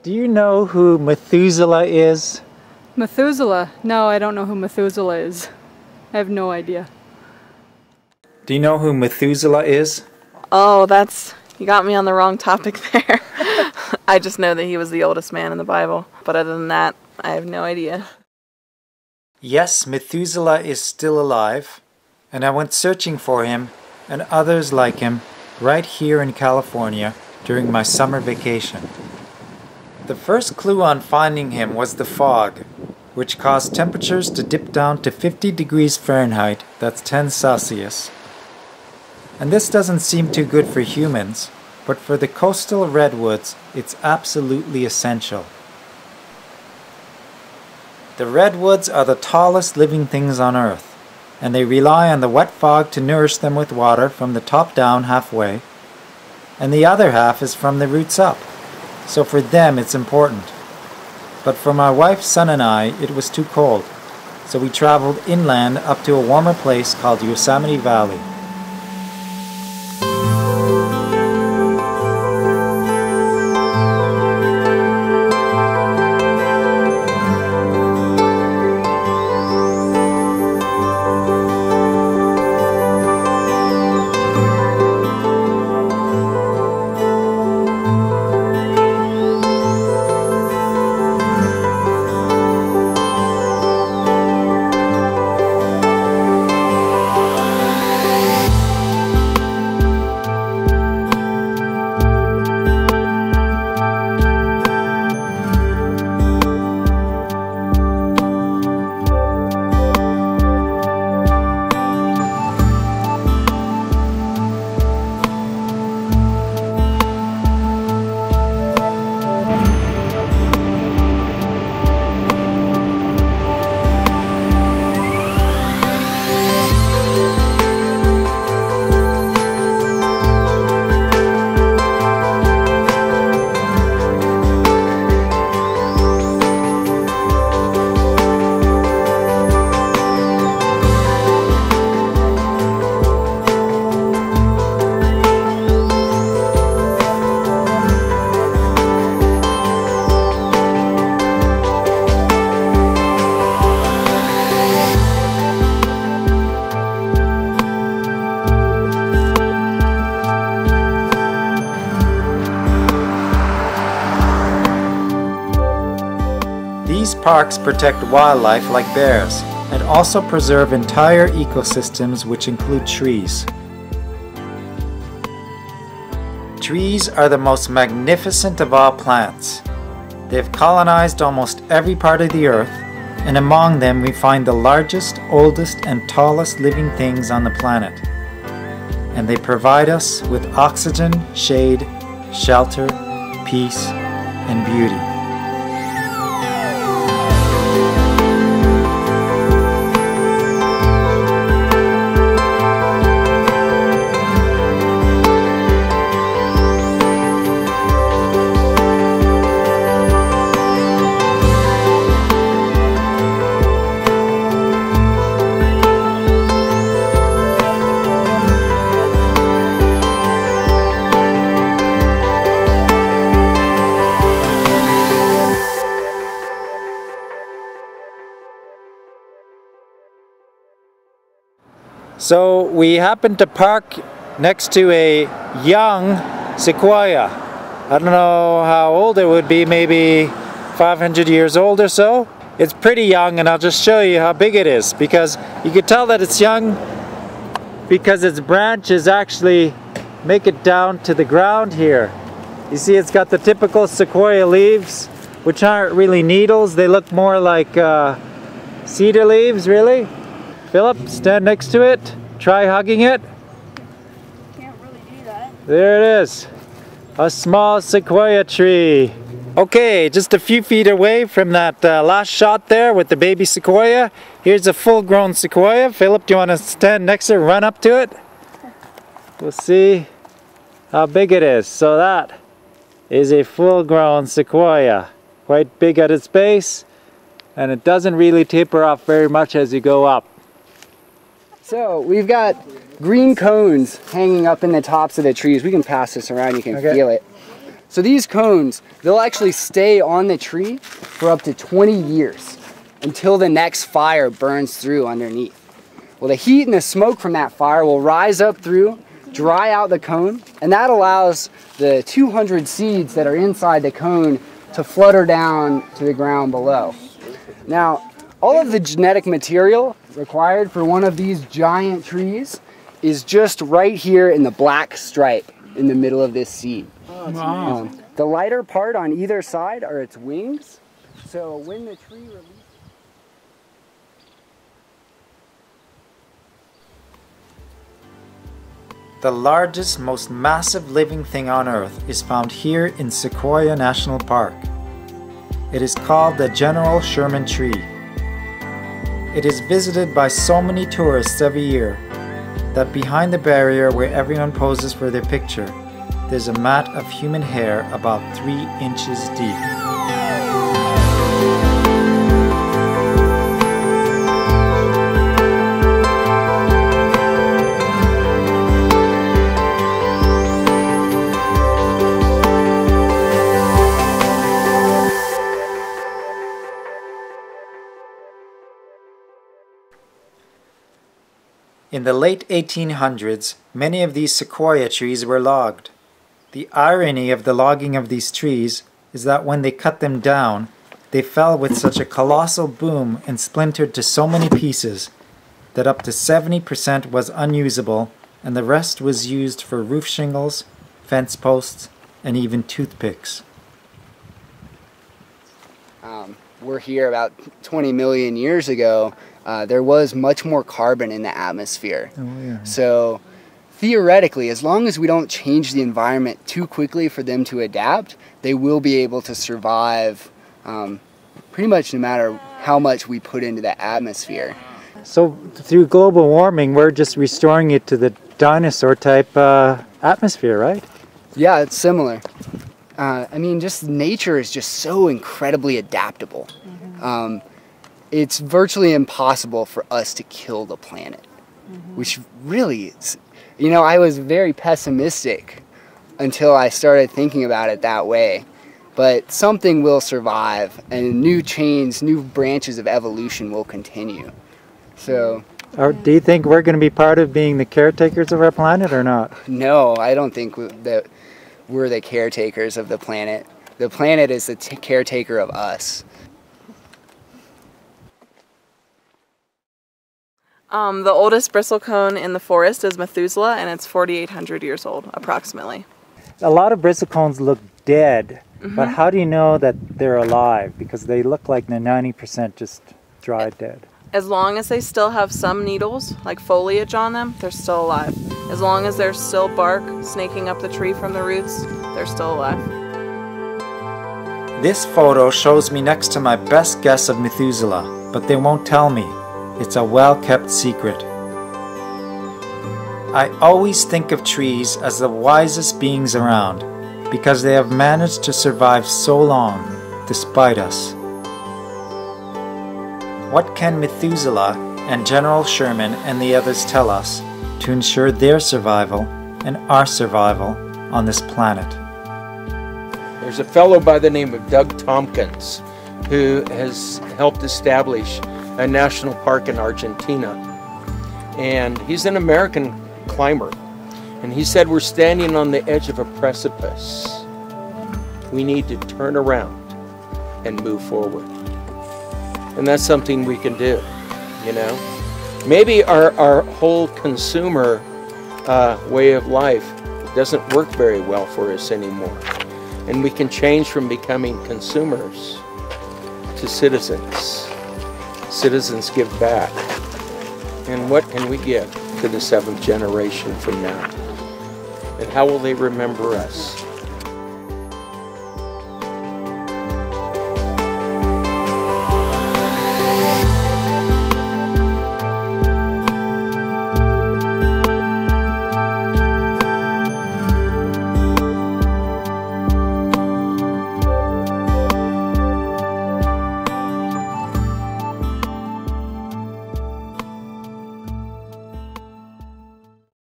Do you know who Methuselah is? Methuselah? No, I don't know who Methuselah is. I have no idea. Do you know who Methuselah is? Oh, you got me on the wrong topic there. I just know that he was the oldest man in the Bible, but other than that, I have no idea. Yes, Methuselah is still alive, and I went searching for him and others like him right here in California during my summer vacation. The first clue on finding him was the fog, which caused temperatures to dip down to 50 degrees Fahrenheit, that's 10 Celsius. And this doesn't seem too good for humans, but for the coastal redwoods, it's absolutely essential. The redwoods are the tallest living things on Earth, and they rely on the wet fog to nourish them with water from the top down halfway, and the other half is from the roots up, so for them it's important. But for my wife, son, and I, it was too cold, so we traveled inland up to a warmer place called Yosemite Valley. These parks protect wildlife like bears and also preserve entire ecosystems which include trees. Trees are the most magnificent of all plants. They've colonized almost every part of the earth, and among them we find the largest, oldest, and tallest living things on the planet. And they provide us with oxygen, shade, shelter, peace, and beauty. So we happened to park next to a young sequoia. I don't know how old it would be, maybe 500 years old or so. It's pretty young, and I'll just show you how big it is, because you can tell that it's young because its branches actually make it down to the ground here. You see, it's got the typical sequoia leaves, which aren't really needles. They look more like cedar leaves, really. Philip, stand next to it. Try hugging it. Can't really do that. There it is. A small sequoia tree. Okay, just a few feet away from that last shot there with the baby sequoia, here's a full-grown sequoia. Philip, do you want to stand next to it, run up to it? We'll see how big it is. So that is a full-grown sequoia. Quite big at its base, and it doesn't really taper off very much as you go up. So we've got green cones hanging up in the tops of the trees. We can pass this around, you can feel it. So these cones, they'll actually stay on the tree for up to 20 years until the next fire burns through underneath. Well, the heat and the smoke from that fire will rise up through, dry out the cone, and that allows the 200 seeds that are inside the cone to flutter down to the ground below. Now, all of the genetic material required for one of these giant trees is just right here in the black stripe in the middle of this seed. Wow. The lighter part on either side are its wings. So when the tree releases... The largest, most massive living thing on Earth is found here in Sequoia National Park. It is called the General Sherman Tree. It is visited by so many tourists every year that behind the barrier where everyone poses for their picture, there's a mat of human hair about 3 inches deep. In the late 1800s, many of these sequoia trees were logged. The irony of the logging of these trees is that when they cut them down, they fell with such a colossal boom and splintered to so many pieces that up to 70% was unusable and the rest was used for roof shingles, fence posts, and even toothpicks. We're here about 20 million years ago. There was much more carbon in the atmosphere. Oh, yeah. So theoretically, as long as we don't change the environment too quickly for them to adapt, they will be able to survive pretty much no matter how much we put into the atmosphere. So through global warming, we're just restoring it to the dinosaur type atmosphere, right? Yeah, it's similar. I mean, just nature is just so incredibly adaptable. It's virtually impossible for us to kill the planet, which really is, you know, I was very pessimistic until I started thinking about it that way. But something will survive, and new chains, new branches of evolution will continue. So, Do you think we're going to be part of being the caretakers of our planet or not? no, I don't think that we're the caretakers of the planet. The planet is the caretaker of us. The oldest bristlecone in the forest is Methuselah, and it's 4,800 years old, approximately. A lot of bristlecones look dead, but how do you know that they're alive? Because they look like they're 90% just dried dead. As long as they still have some needles, like foliage on them, they're still alive. As long as there's still bark snaking up the tree from the roots, they're still alive. This photo shows me next to my best guess of Methuselah, but they won't tell me. It's a well-kept secret. I always think of trees as the wisest beings around because they have managed to survive so long despite us. What can Methuselah and General Sherman and the others tell us to ensure their survival and our survival on this planet? There's a fellow by the name of Doug Tompkins who has helped establish a national park in Argentina. And he's an American climber. And he said, we're standing on the edge of a precipice. We need to turn around and move forward. And that's something we can do, you know? Maybe our whole consumer way of life doesn't work very well for us anymore. And we can change from becoming consumers to citizens. Citizens give back. And what can we give to the 7th generation from now? And how will they remember us?